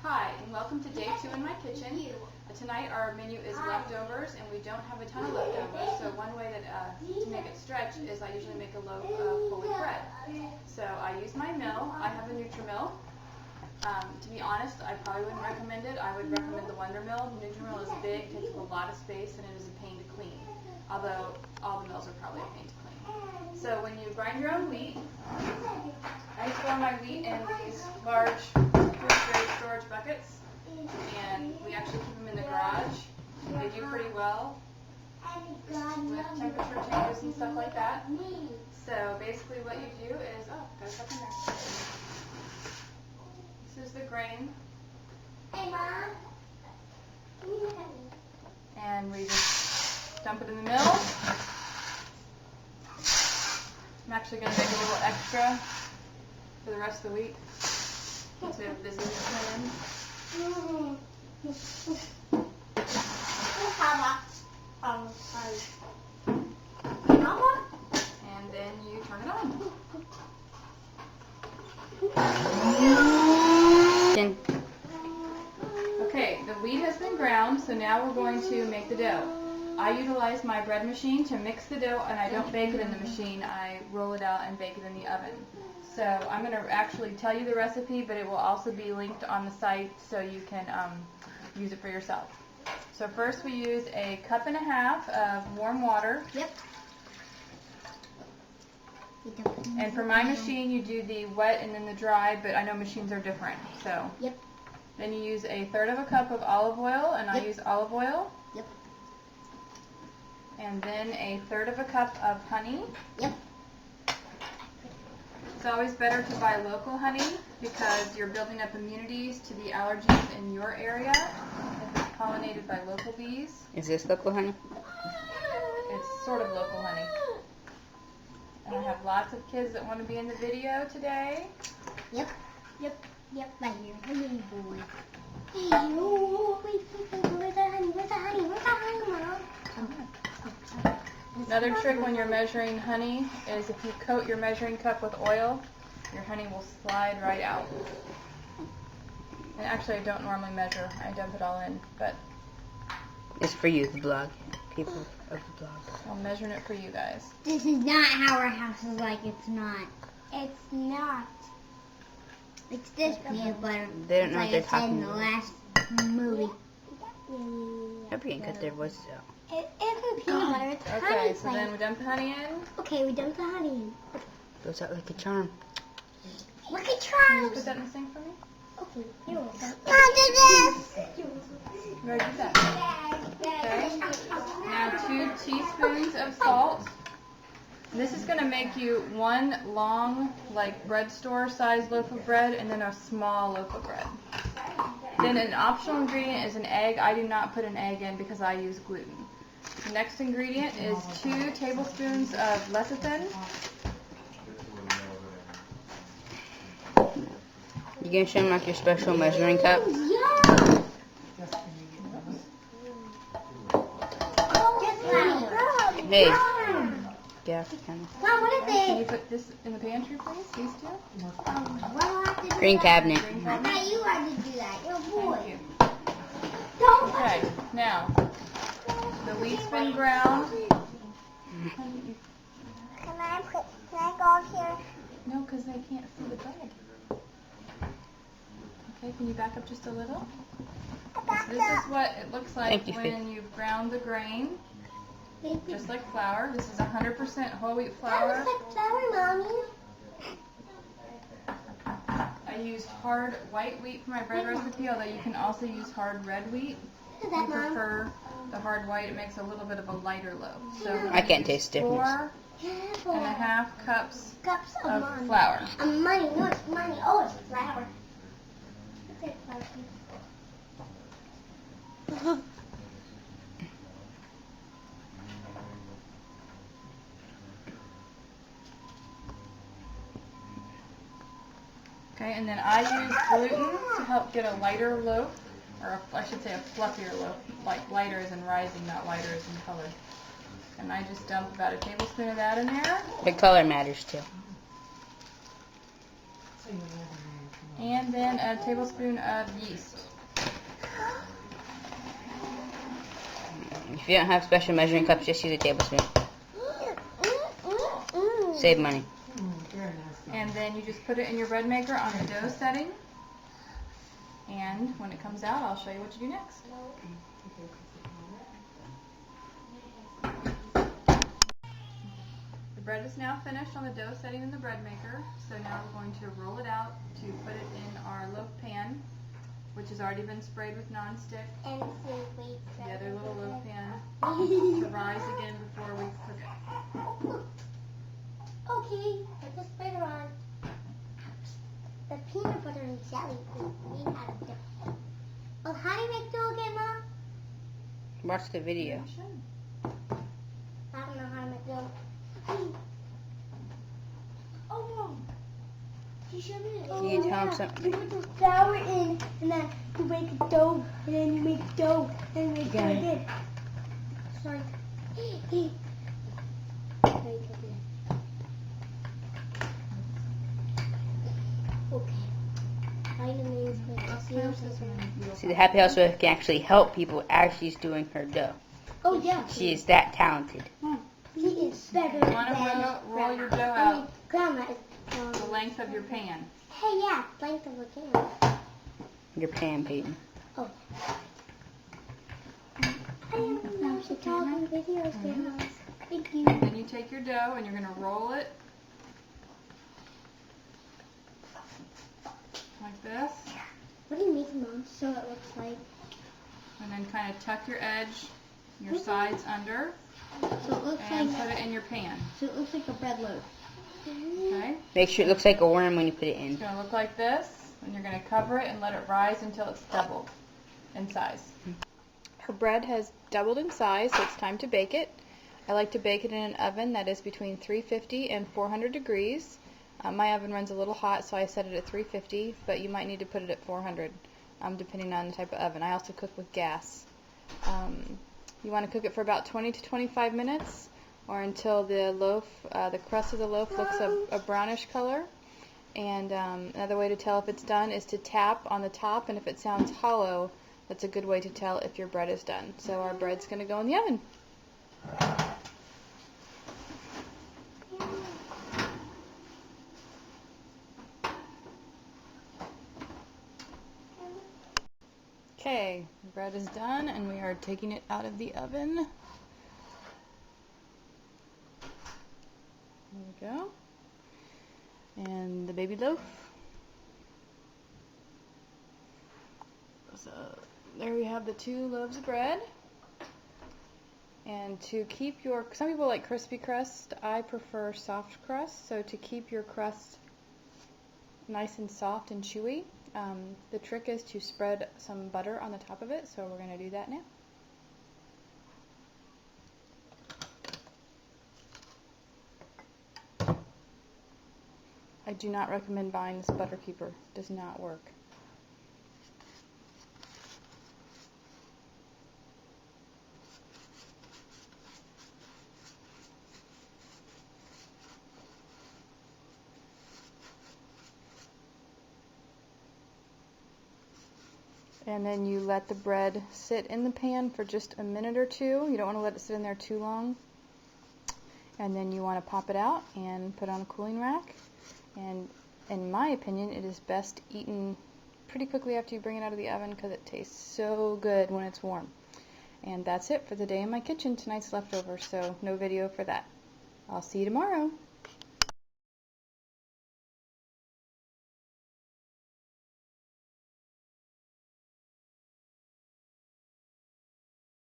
Hi, and welcome to day 2 in my kitchen. Tonight our menu is leftovers, and we don't have a ton of leftovers, so one way to make it stretch is I usually make a loaf of whole wheat bread. So I use my mill. I have a Nutrimill. To be honest, I probably wouldn't recommend it. I would recommend the Wonder Mill. The Nutrimill is big, takes up a lot of space, and it is a pain to clean, although all the mills are probably a pain to clean. So when you grind your own wheat, I store my wheat in these large food-grade storage buckets, and we actually keep them in the garage. They do pretty well with temperature changes and stuff like that. So basically what you do is, got stuff in there. This is the grain. Hey, Mom. And we just dump it in the mill. I'm actually going to make a little extra for the rest of the week since we have busy plans. And then you turn it on. Okay, the wheat has been ground, so now we're going to make the dough. I utilize my bread machine to mix the dough, and I don't bake it in the machine. I roll it out and bake it in the oven. So I'm going to actually tell you the recipe, but it will also be linked on the site so you can use it for yourself. So first we use 1.5 cups of warm water. Yep. And for my machine, you do the wet and then the dry, but I know machines are different. So. Yep. Then you use 1/3 cup of olive oil, and I use olive oil. Yep. And then 1/3 cup of honey. Yep. It's always better to buy local honey because you're building up immunities to the allergies in your area if it's pollinated by local bees. Is this local honey? It's sort of local honey. And I have lots of kids that want to be in the video today. Yep. Yep. Yep. Right here. Honey boy. Hey, oh, where's the honey? Where's the honey? Where's the honey, Mom? Another trick when you're measuring honey is if you coat your measuring cup with oil, your honey will slide right out. And actually I don't normally measure, I dump it all in, but It's for you, the blog. People of the blog. I'm measuring it for you guys. This is not how our house is like. It's not. It's not. It's this peanut butter. They don't know like what they're I said talking in the about. last movie. Nobody can cut their voices out. It isn't peanut butter. It's honey. Okay, so then we dump the honey in. Okay, we dumped the honey in. Goes out like a charm. Look at Can you Charles. put that in the sink for me? Okay, here we go. Mom, do this. You already did that. Okay. Now 2 teaspoons of salt. This is going to make you one long, like bread store size loaf of bread and then a small loaf of bread. Then an optional ingredient is an egg. I do not put an egg in because I use gluten. The next ingredient is 2 tablespoons of lecithin. You gonna show them like your special measuring cup? Yeah. Hey. Yeah, kind of. Mom, what is Can you it? put this in the pantry, please? These 2? What do I have to do Green that? cabinet. I thought you had to do that. You're a boy. Thank you. Don't. Okay, now the wheat's been ground. Can I go here? No, because they can't see the bread. Okay, can you back up just a little? So this is what it looks like Thank you, when Faith. you've ground the grain, Baby. just like flour. This is 100% whole wheat That flour. looks like flour, Mommy. I used hard white wheat for my bread recipe, although you can also use hard red wheat. Is I that Mom? prefer the hard white. It makes a little bit of a lighter loaf. So we're I gonna can't use taste the difference. 4.5 cups Cups of of money. flour. Money, no, it's money. Oh, it's flour. It's flour. Okay, and then I use gluten to help get a lighter loaf, or I should say a fluffier loaf, like lighter as in rising, not lighter as in color. And I just dump about a tablespoon of that in there. The color matters too. And then a tablespoon of yeast. If you don't have special measuring cups, just use a tablespoon. Save money. And then you just put it in your bread maker on a dough setting. And when it comes out, I'll show you what to do next. The bread is now finished on the dough setting in the bread maker. So now we're going to roll it out to put it in our loaf pan, which has already been sprayed with nonstick. And The other little loaf pan to rise again before we cook it. Okay, put the spreader on. The peanut butter and jelly we had a dough. Oh, how do you make dough again, Mom? Watch the video. You should. I don't know how to make dough. Oh, Mom. You showed me it. You can tell him something. You put the flour in, and then you make a dough, and then you make dough, and you make dough again. Sorry. Okay. See, the Happy Housewife can actually help people as she's doing her dough. Oh, yeah. She is that talented. He is better You want to roll your dough out Grandma is the length of your pan. Hey, yeah, length of the pan. Your pan, Peyton. Oh. I didn't know she talking videos, Grandma. Thank you. Then you take your dough and you're going to roll it like this. What do you make, Mom? So it looks like. And then kind of tuck your edge, your sides under, So it looks and like. put it in your pan. So it looks like a bread loaf. Okay? Make sure it looks like a worm when you put it It's in. going to look like this, and you're going to cover it and let it rise until it's doubled in size. Her bread has doubled in size, so it's time to bake it. I like to bake it in an oven that is between 350 and 400 degrees. My oven runs a little hot, so I set it at 350, but you might need to put it at 400, depending on the type of oven. I also cook with gas. You want to cook it for about 20 to 25 minutes, or until the loaf, the crust of the loaf looks a brownish color. And another way to tell if it's done is to tap on the top, and if it sounds hollow, that's a good way to tell if your bread is done. So our bread's going to go in the oven. Okay, the bread is done, and we are taking it out of the oven. There we go. And the baby loaf. So there we have the 2 loaves of bread. And to keep your, some people like crispy crust, I prefer soft crust. So to keep your crust nice and soft and chewy, the trick is to spread some butter on the top of it. So we're going to do that now. I do not recommend buying this butter keeper. It does not work. And then you let the bread sit in the pan for just a minute or two. You don't want to let it sit in there too long. And then you want to pop it out and put it on a cooling rack. And in my opinion, it is best eaten pretty quickly after you bring it out of the oven because it tastes so good when it's warm. And that's it for the day in my kitchen. Tonight's leftovers, so no video for that. I'll see you tomorrow.